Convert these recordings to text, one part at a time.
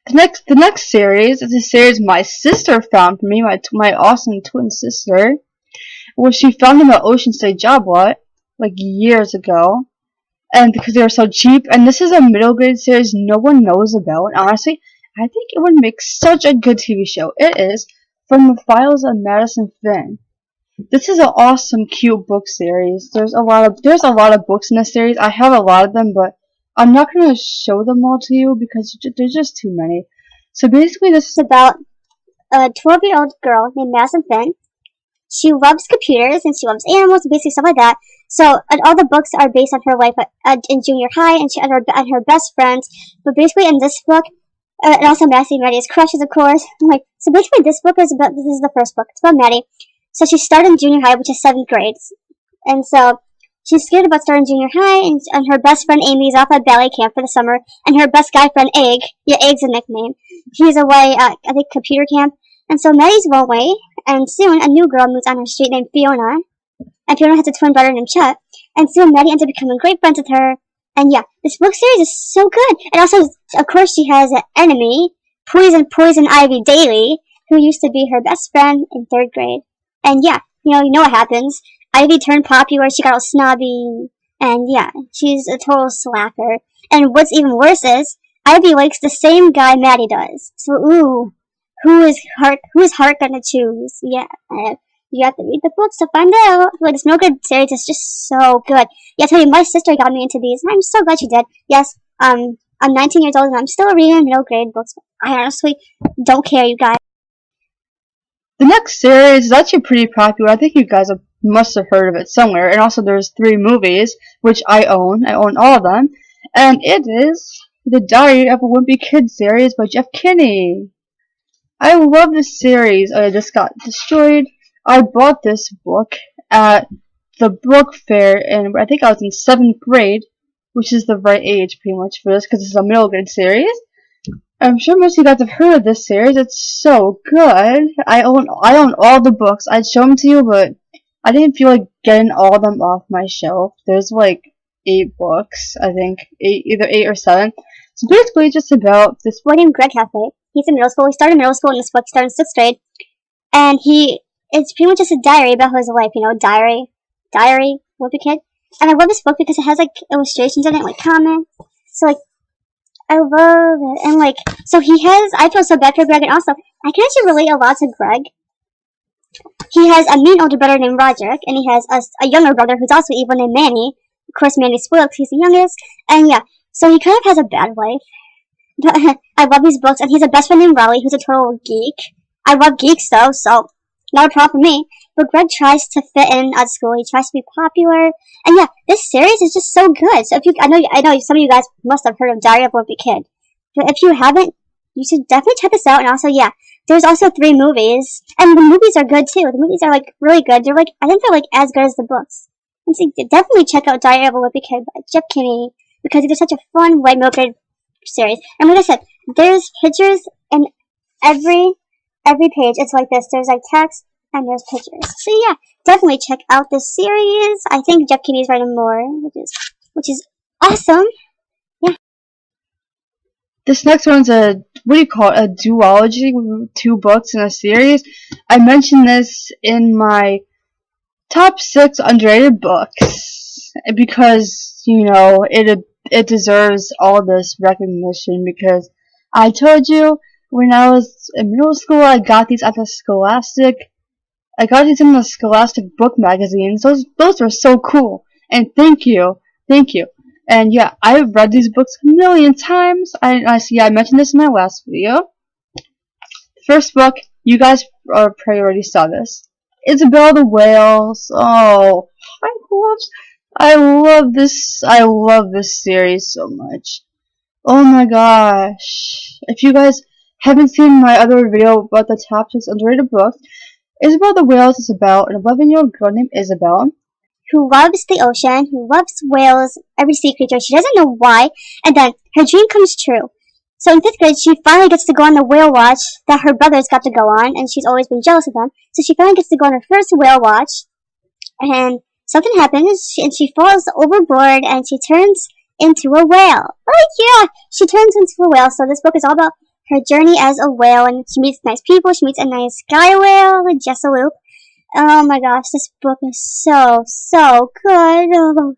The next series is a series my sister found for me, my awesome twin sister. Well, she found them at Ocean State Job Lot like years ago, and because they were so cheap. And this is a middle grade series no one knows about. And honestly, I think it would make such a good TV show. It is From the Files of Madison Finn. This is an awesome, cute book series. There's a lot of books in this series. I have a lot of them, but I'm not gonna show them all to you because there's just too many. So basically, this is about a 12-year-old girl named Madison Finn. She loves computers and she loves animals and basically stuff like that. So, and all the books are based on her life in junior high and her best friends. But basically, in this book, and also Maddie's crushes, of course. So basically, this is the first book. It's about Maddie. So she started in junior high, which is 7th grade. And so she's scared about starting junior high, and her best friend Amy is off at ballet camp for the summer, and her best guy friend Egg, yeah, Egg's a nickname, he's away at, I think, computer camp. And so Maddie's away, and soon a new girl moves on her street named Fiona, and Fiona has a twin brother named Chet, and soon Maddie ends up becoming great friends with her. And yeah, this book series is so good. And also, of course, she has an enemy, Poison Ivy Daly, who used to be her best friend in 3rd grade. And yeah, you know what happens. Ivy turned popular, she got all snobby, and yeah, she's a total slacker. And what's even worse is, Ivy likes the same guy Maddie does. So, ooh, who's heart gonna choose? Yeah, you have to read the books to find out. Like, this No Good series is just so good. Yeah, I tell you, my sister got me into these, and I'm so glad she did. Yes, I'm 19 years old, and I'm still reading middle grade books. I honestly don't care, you guys. the next series is actually pretty popular. I think you guys must have heard of it somewhere. And also, there's 3 movies which I own. I own all of them, and it is The Diary of a Wimpy Kid series by Jeff Kinney. I love this series. I just got destroyed. I bought this book at the book fair, and I think I was in 7th grade, which is the right age pretty much for this because it's a middle grade series. I'm sure most of you guys have heard of this series. It's so good. I own all the books. I'd show them to you, but I didn't feel like getting all of them off my shelf. There's like 8 books, I think, either 8 or 7. So basically, just about this boy named Greg Hathaway. He's in middle school. He started middle school in this book. He started in 6th grade, and it's pretty much just a diary about his life. Diary, Wimpy Kid. And I love this book because it has like illustrations in it, like comments. So like, I love it. And like, so I feel so bad for Greg, and also, I can actually relate a lot to Greg. He has a mean older brother named Roderick, and he has a younger brother who's also evil named Manny. Of course, Manny's spoiled because he's the youngest. And yeah, so he kind of has a bad life. But I love these books, and he's a best friend named Raleigh, who's a total geek. I love geeks though, so not a problem for me. But Greg tries to fit in at school. He tries to be popular, and yeah, this series is just so good. So I know some of you guys must have heard of Diary of a Wimpy Kid, but if you haven't, you should definitely check this out. And also, yeah, there's also 3 movies, and the movies are good too. The movies are like really good. I think they're like as good as the books. And so definitely check out Diary of a Wimpy Kid by Jeff Kinney because it is such a fun, white milk series. And like I said, there's pictures in every page. It's like this. There's like text and there's pictures. So yeah, definitely check out this series. I think Jeff Kinney is writing more, which is awesome. Yeah. This next one's a duology with 2 books in a series. I mentioned this in my top 6 underrated books because it deserves all this recognition because I told you when I was in middle school I got these in the Scholastic book magazines. Those were so cool. And thank you. And yeah, I've read these books a million times. I mentioned this in my last video. First book, you guys probably already saw this. Isabelle the Whales. Oh, I love this series so much. Oh my gosh. If you guys haven't seen my other video about the top 6 underrated books, Isabelle the Whales is about an 11-year-old girl named Isabelle who loves the ocean, who loves whales, every sea creature. She doesn't know why, and then her dream comes true. So in 5th grade, she finally gets to go on the whale watch that her brothers got to go on, and she's always been jealous of them. So she finally gets to go on her first whale watch, and something happens, and she falls overboard, and she turns into a whale. Oh yeah, she turns into a whale. So this book is all about her journey as a whale, and she meets nice people. She meets a nice guy whale, Jessaloop. Oh my gosh, this book is so good. Oh.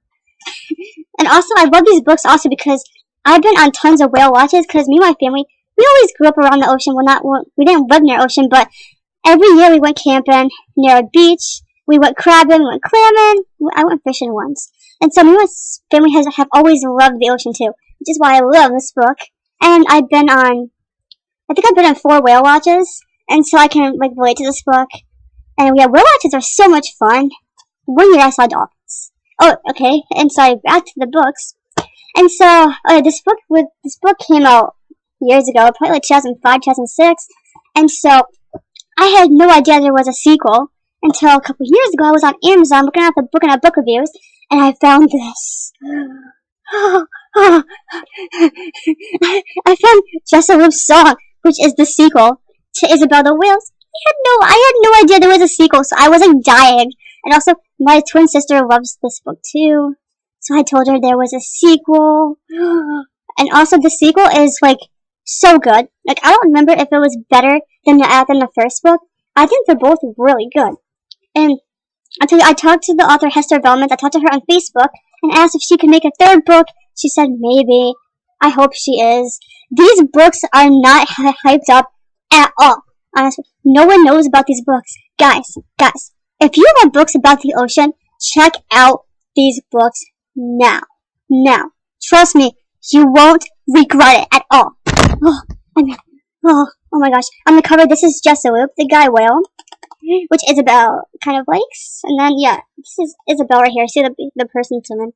And also, I love these books also because I've been on tons of whale watches because me and my family, we always grew up around the ocean. We didn't live near ocean, but every year we went camping near a beach. We went crabbing, we went clamming. I went fishing once. And so me and my family have always loved the ocean too, which is why I love this book. And I think I've been on 4 whale watches, and so I can relate to this book. And yeah, whale watches are so much fun. One year I saw dolphins. Oh, okay. And so back to the books. And so this book came out years ago, probably like 2005, 2006. And so I had no idea there was a sequel until a couple years ago. I was on Amazon looking at book reviews, and I found this. I found Jessaloop's song, which is the sequel to Isabel the Whales. I had no idea there was a sequel, so I was like dying. And also, my twin sister loves this book too, so I told her there was a sequel. And also, the sequel is like so good. Like, I don't remember if it was better than the first book. I think they're both really good. And I'll tell you, I talked to the author Hester Veltman. I talked to her on Facebook and asked if she could make a 3rd book. She said maybe. I hope she is. These books are not hyped up at all. Honestly, no one knows about these books. Guys, if you want books about the ocean, check out these books now. Now. Trust me, you won't regret it at all. Oh my gosh. On the cover, this is Jessaloop, the guy whale, which Isabel kind of likes. And then, yeah, this is Isabel right here. See the person swimming.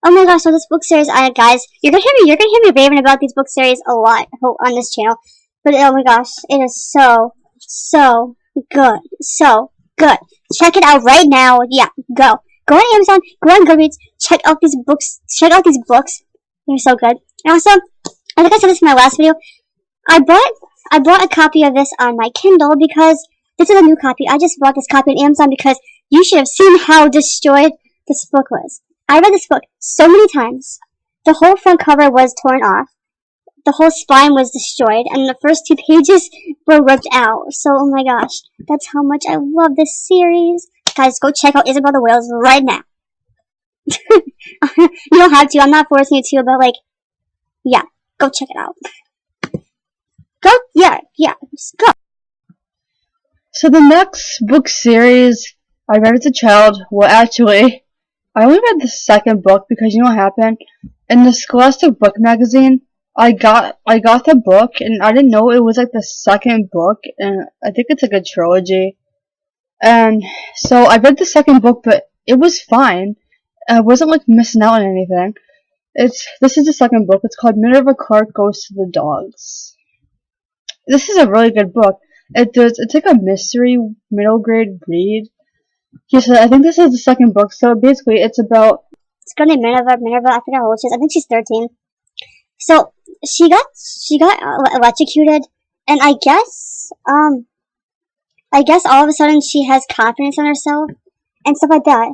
Oh my gosh, so this book series, guys, you're gonna hear me raving about these book series a lot on this channel. But oh my gosh, it is so good. So good. Check it out right now. Yeah, go. Go on Amazon, go on Goodreads, check out these books. They're so good. And also, I think I said this in my last video, I bought a copy of this on my Kindle because this is a new copy. I just bought this copy on Amazon because you should have seen how destroyed this book was. I read this book so many times. The whole front cover was torn off. The whole spine was destroyed, and the first 2 pages were ripped out. So, oh my gosh, that's how much I love this series. Guys, go check out Isabel the Whales right now. You don't have to. I'm not forcing you to, but yeah, go check it out. Go, yeah, just go. So the next book series I read as a child, well, actually, I only read the 2nd book because you know what happened? In the Scholastic Book Magazine, I got the book, and I didn't know it was like the 2nd book, and I think it's like a trilogy. And so I read the 2nd book, but it was fine. I wasn't like missing out on anything. This is the 2nd book. It's called Minerva Clark Goes to the Dogs. This is a really good book. It's like a mystery middle grade read. Yeah, so I think this is the 2nd book. So basically, it's about this girl named Minerva. I forgot how old she is. I think she's 13. So she got electrocuted, and I guess all of a sudden she has confidence in herself and stuff like that,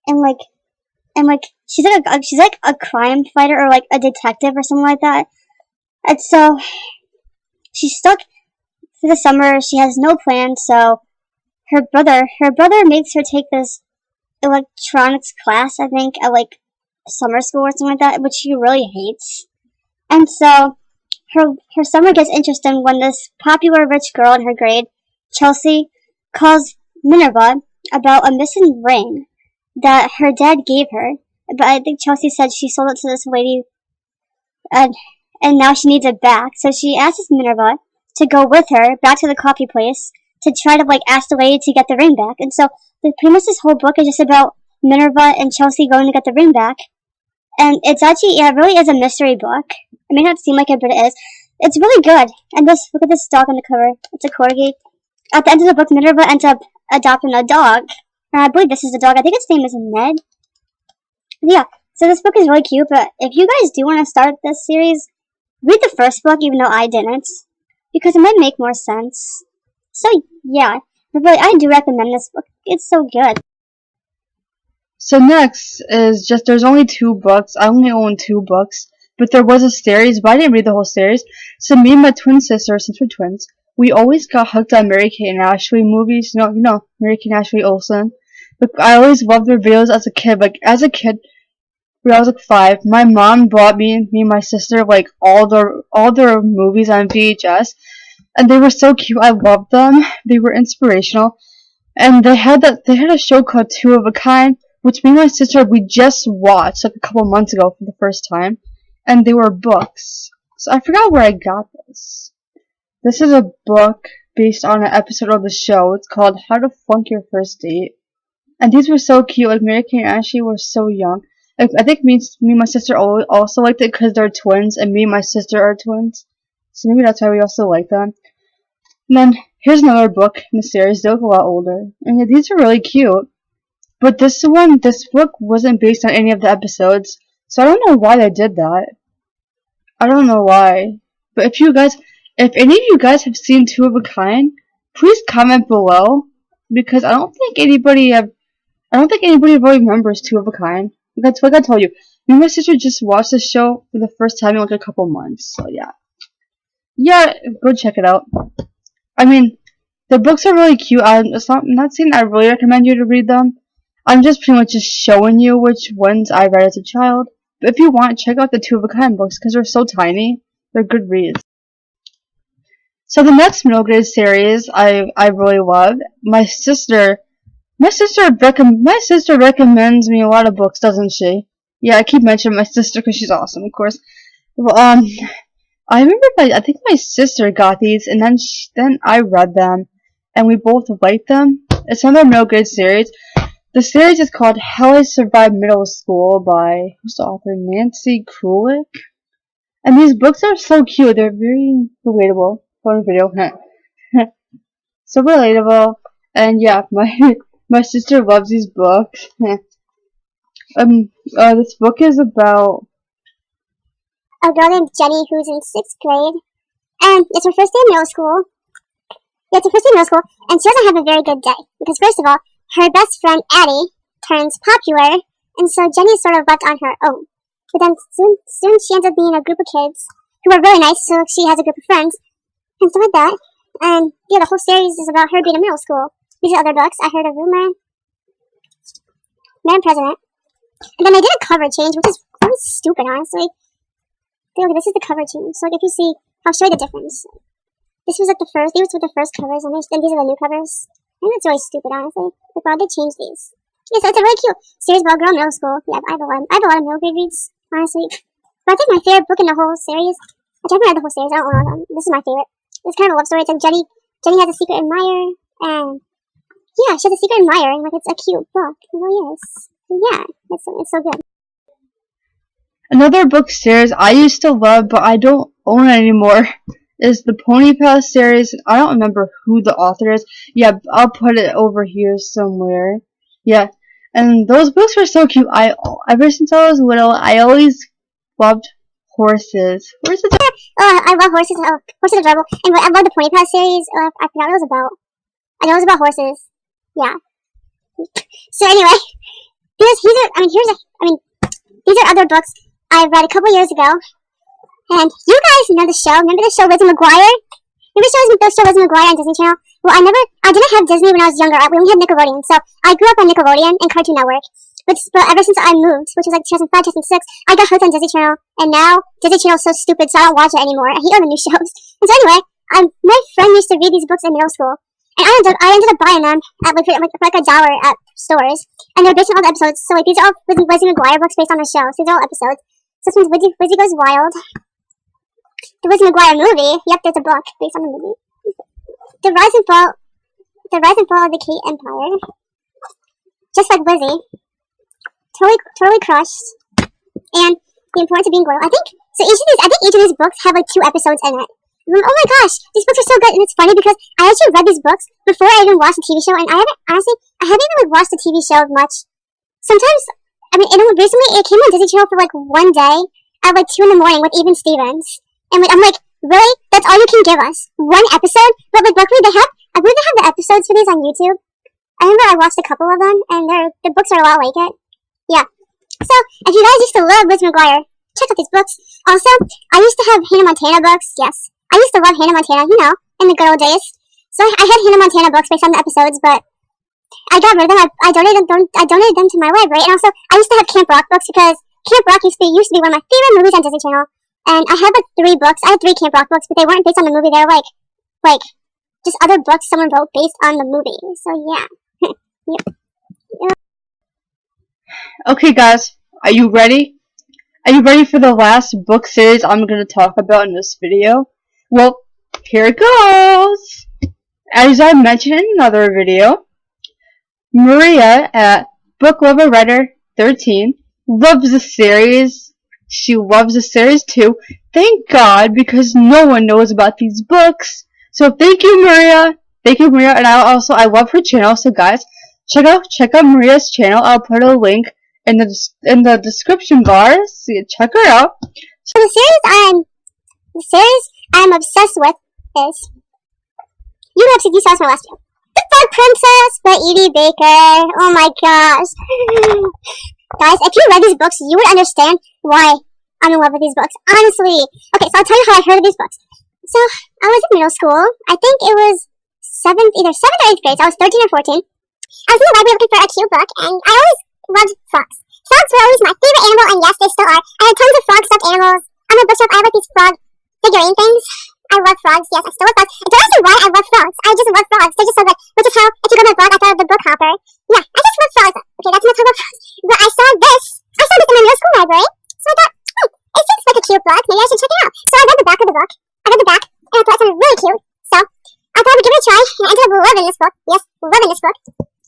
and she's like a crime fighter or like a detective or something like that. And so she's stuck for the summer. She has no plan. So her brother makes her take this electronics class, I think, at like summer school or something like that, which she really hates. And so her summer gets interesting when this popular rich girl in her grade, Chelsea, calls Minerva about a missing ring that her dad gave her. But I think Chelsea said she sold it to this lady, and now she needs it back. So she asks Minerva to go with her back to the coffee place to try to ask the lady to get the ring back. And so pretty much this whole book is just about Minerva and Chelsea going to get the ring back. And it's actually, it really is a mystery book. It may not seem like it, but it is. It's really good. And look at this dog on the cover. It's a corgi. At the end of the book, Minerva ends up adopting a dog. And I believe this is the dog. I think its name is Ned. Yeah, so this book is really cute, but if you guys do want to start this series, read the first book, even though I didn't, because it might make more sense. So, yeah, but really, I do recommend this book. It's so good. So next is just, there's only 2 books. I only own 2 books. but there was a series, but I didn't read the whole series. So me and my twin sister, since we're twins, we always got hooked on Mary-Kate and Ashley movies. Mary-Kate and Ashley Olsen. But I always loved their videos as a kid. Like, as a kid, when I was like 5, my mom bought me and my sister like all their movies on VHS, and they were so cute. I loved them. They were inspirational, and they had a show called Two of a Kind, which me and my sister we just watched like a couple months ago for the first time, and they were books. So I forgot where I got this. This is a book based on an episode of the show. It's called How to Flunk Your First Date, and these were so cute. Like Mary-Kate and Ashley were so young. I think me and my sister also liked it because they're twins, and me and my sister are twins. So maybe that's why we also like them. And then, here's another book in the series. They look a lot older. And yeah, these are really cute. But this book wasn't based on any of the episodes. So I don't know why they did that. I don't know why. But if any of you guys have seen Two of a Kind, please comment below. Because I don't think anybody really remembers Two of a Kind. That's like I told you. Me and my sister just watched this show for the first time in like a couple months. So yeah. Yeah, go check it out. I mean, the books are really cute. I'm not saying I really recommend you to read them. I'm just pretty much just showing you which ones I read as a child. But if you want, check out the Two of a Kind books because they're so tiny. They're good reads. So the next middle grade series I really love. My sister recommends me a lot of books, doesn't she? Yeah, I keep mentioning my sister because she's awesome, of course. Well, I remember I think my sister got these, and then I read them, and we both liked them. It's another middle grade series. The series is called How I Survived Middle School by, who's the author? Nancy Krulik. And these books are so cute. They're very relatable. Fun video. So relatable. And yeah, my sister loves these books. This book is about a girl named Jenny who's in 6th grade, and it's her first day in middle school. Yeah, it's her first day in middle school, and she doesn't have a very good day because first of all, her best friend Addie turns popular, and so Jenny is sort of left on her own. But then soon she ends up being a group of kids who are really nice, so she has a group of friends and stuff like that. And yeah, the whole series is about her being in middle school. These are other books. I Heard a Rumor, Madam President. And then they did a cover change, which is really stupid, honestly. Look, this is the cover change. So like, if you see, I'll show you the difference. These were the first covers, and these are the new covers. I think it's really stupid, honestly. Like, why did they change these? Yeah, so it's a really cute series about girl middle school. Yeah, I have a lot of middle grade reads, honestly. But I think my favorite book in the whole series, which I haven't read the whole series, I don't know them. This is my favorite. It's kind of a love story. It's like Jenny has a secret admirer, and yeah, she has a secret admirer, and like it's a cute book. It really is. Yeah, it's so good. another book series I used to love, but I don't own it anymore. Is the Pony Palace series. I don't remember who the author is. Yeah, I'll put it over here somewhere. Yeah, and those books were so cute. Ever since I was little, I always loved horses. Horses. I love horses. Oh, horses are adorable. And I love the Pony Palace series. I forgot what it was about. I know it was about horses. Yeah. So anyway, these are other books I read a couple years ago. And you guys know the show. Remember the show Lizzie McGuire? Remember the show Lizzie McGuire on Disney Channel? Well, I didn't have Disney when I was younger. We only had Nickelodeon. So I grew up on Nickelodeon and Cartoon Network. But ever since I moved, which was like 2005, 2006, I got hooked on Disney Channel. And now Disney Channel is so stupid, so I don't watch it anymore. I hate all the new shows. And so anyway, my friend used to read these books in middle school. And I ended up buying them at for like $1 at stores. And they're based on all the episodes. So like these are all Lizzie McGuire books based on the show. So these are all episodes. So this one's Lizzie Goes Wild. The Lizzie McGuire movie. Yep, there's a book based on the movie. The Rise and Fall of the Kate Empire. Just like Lizzie. Totally Crushed. And The Importance of Being Loyal. I think each of these books have like 2 episodes in it. Oh my gosh, these books are so good, and it's funny because I actually read these books before I even watched the TV show, and I haven't even like watched the TV show much. Sometimes, recently it came on Disney Channel for like one day at like 2 in the morning with Even Stevens, and like I'm like, really? That's all you can give us? One episode? But like luckily I believe they have the episodes for these on YouTube. I remember I watched a couple of them, and the books are a lot like it. Yeah. So if you guys used to love Liz McGuire, check out these books. Also, I used to have Hannah Montana books. Yes, I used to love Hannah Montana, you know, in the good old days. So I had Hannah Montana books based on the episodes, but I got rid of them. I donated them to my library. And also, I used to have Camp Rock books because Camp Rock used to be one of my favorite movies on Disney Channel. And I had like 3 books. I had 3 Camp Rock books, but they weren't based on the movie. They were like just other books someone wrote based on the movie. So yeah. Yep. Okay, guys, are you ready? Are you ready for the last book series I'm going to talk about in this video? Well, here it goes! As I mentioned in another video, Maria at Book Lover Writer 13 loves the series. She loves the series too. Thank God, because no one knows about these books. So thank you, Maria. Thank you, Maria. And I love her channel. So guys, check out Maria's channel. I'll put a link in the description bar. So check her out. So the series I'm obsessed with is, you saw my last video, The Frog Princess by Edie Baker. Oh my gosh. Guys, if you read these books, you would understand why I'm in love with these books. Honestly. Okay, so I'll tell you how I heard of these books. So, I was in middle school. I think it was either 7th or 8th grade. So I was 13 or 14. I was in the library looking for a cute book, and I always loved frogs. Frogs were always my favorite animal, and yes, they still are. I had tons of frog stuffed animals. On my bookshelf, I have like these frog figurine things. I love frogs. Yes, I still love frogs. And don't ask me why I love frogs. I just love frogs. They're just so good. Which is how, if you go to my blog, I thought of the book hopper. Yeah, I just love frogs. Okay, that's enough talk about frogs. But I saw this in my middle school library. So I thought, it seems like a cute book. Maybe I should check it out. So I read the back of the book. I read the back, and I thought it sounded really cute. So I thought I would give it a try, and I ended up loving this book. Yes, loving this book.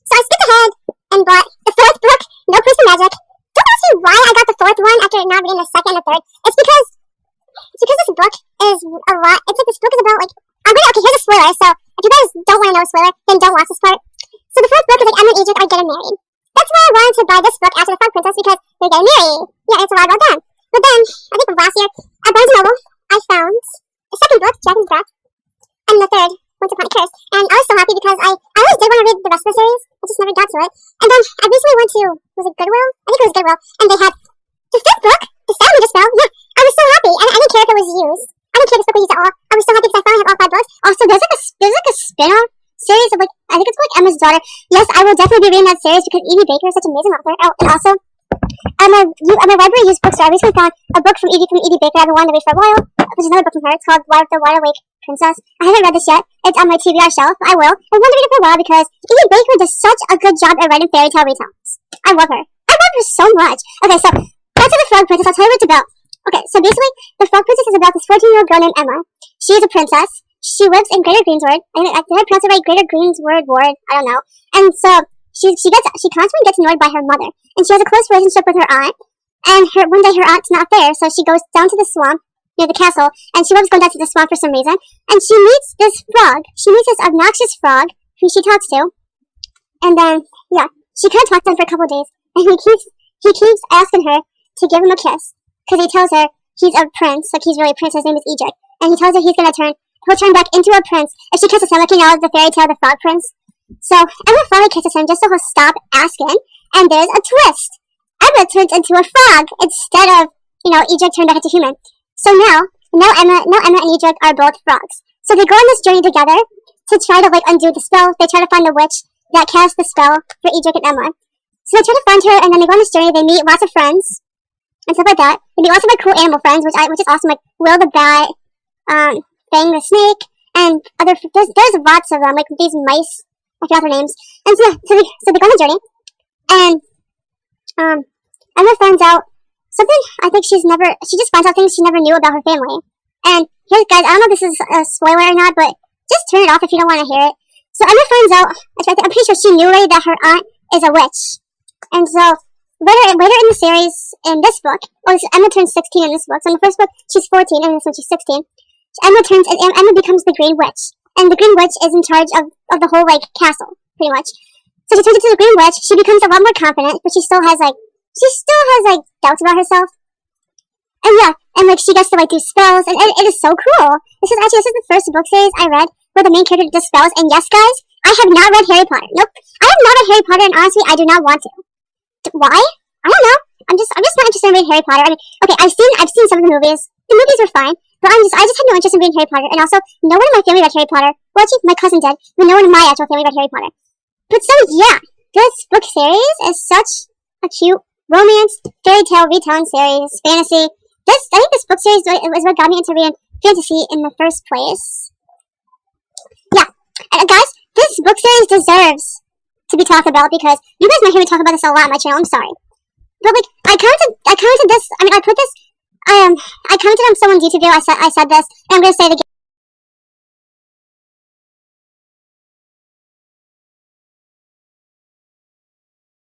So I skipped ahead and bought the 4th book, No Place for Magic. Don't ask me why I got the 4th one after not reading the 2nd and the 3rd. It's because this book is a lot. It's like this book is about like, okay, here's a spoiler. So if you guys don't want to know a spoiler, then don't watch this part. So the 4th book is like Emma and Egypt are getting married. That's why I wanted to buy this book after the Frog Princess, because they're getting married. Yeah, it's a lot about them. But then, I think last year, at Barnes & Noble, I found the 2nd book, Dragon's Breath, and the 3rd, Once Upon a Curse. And I was so happy because I always did want to read the rest of the series. I just never got to it. And then I recently went to, was it Goodwill? I think it was Goodwill. And they had the 5th book, The Sound of the Spell. Yeah, I was so happy. And I didn't care if it was used. I didn't care if this book was used at all. I was so happy because I finally have all 5 books. Also, there's like a spin-off series of like, I think it's like Emma's Daughter. Yes, I will definitely be reading that series because Edie Baker is such an amazing author. Oh, and also, at my library used bookstore, I recently found a book from Edie Baker I've been wanting to read for a while, which is another book from her. It's called The Wide Awake Princess. I haven't read this yet. It's on my TBR shelf. I will. I wanted to read it for a while because Edie Baker does such a good job at writing fairy tale retells. I love her. I love her so much. Okay, so back to The Frog Princess. I'll tell you what it's about. Okay, so basically, The Frog Princess is about this 14-year-old girl named Emma. She is a princess. She lives in Greater Greensward. Did I pronounce it right? Greater Greensward Ward? I don't know. And so she constantly gets annoyed by her mother, and she has a close relationship with her aunt. And one day her aunt's not there, so she goes down to the swamp near the castle, and she loves going down to the swamp for some reason. And she meets this frog. She meets this obnoxious frog who she talks to. And then, yeah, she kind of talks to him for a couple of days, and he keeps asking her to give him a kiss, because he tells her he's a prince, like he's really a prince. His name is Egypt, and he tells her he'll turn back into a prince if she kisses him, like the fairy tale, the Frog Prince. So Emma finally kisses him just so he'll stop asking, and there's a twist. Emma turns into a frog instead of, Egypt turned back into human. So now Emma and Egypt are both frogs. So they go on this journey together to try to undo the spell. They try to find the witch that cast the spell for Egypt and Emma. So they try to find her, and then they go on this journey. They meet lots of friends and stuff like that. They meet lots of cool animal friends, which is awesome, like Will the bat, Fang the snake, and other. There's lots of them, like these mice. I forgot their names. And so they go on the journey, and Emma finds out something. I think she just finds out things she never knew about her family. And here's, guys, I don't know if this is a spoiler or not, but just turn it off if you don't want to hear it. So Emma finds out, I'm pretty sure she knew already that her aunt is a witch. And so later in the series, in this book, Emma turns 16 in this book. So in the first book, she's 14, and in this one, she's 16. So Emma becomes the Green Witch. And the Green Witch is in charge of the whole, castle, pretty much. So she turns into the Green Witch. She becomes a lot more confident, but she still has doubts about herself. And yeah, and she gets to do spells, and it is so cool. This is the first book series I read where the main character does spells. And yes, guys, I have not read Harry Potter. Nope, I have not read Harry Potter, and honestly, I do not want to. Why? I don't know. I'm just not interested in reading Harry Potter. I mean, okay, I've seen some of the movies. The movies were fine, but I just had no interest in reading Harry Potter. And also, no one in my family read Harry Potter. Well, actually, my cousin did, but no one in my actual family read Harry Potter. But so yeah, this book series is such a cute romance, fairy tale retelling series, fantasy. I think this book series was what got me into reading fantasy in the first place. Yeah, guys, this book series deserves to be talked about because you guys might hear me talk about this a lot on my channel. I'm sorry, but like I commented this. I mean, I commented on someone's YouTube video. I said this, and I'm gonna say it again.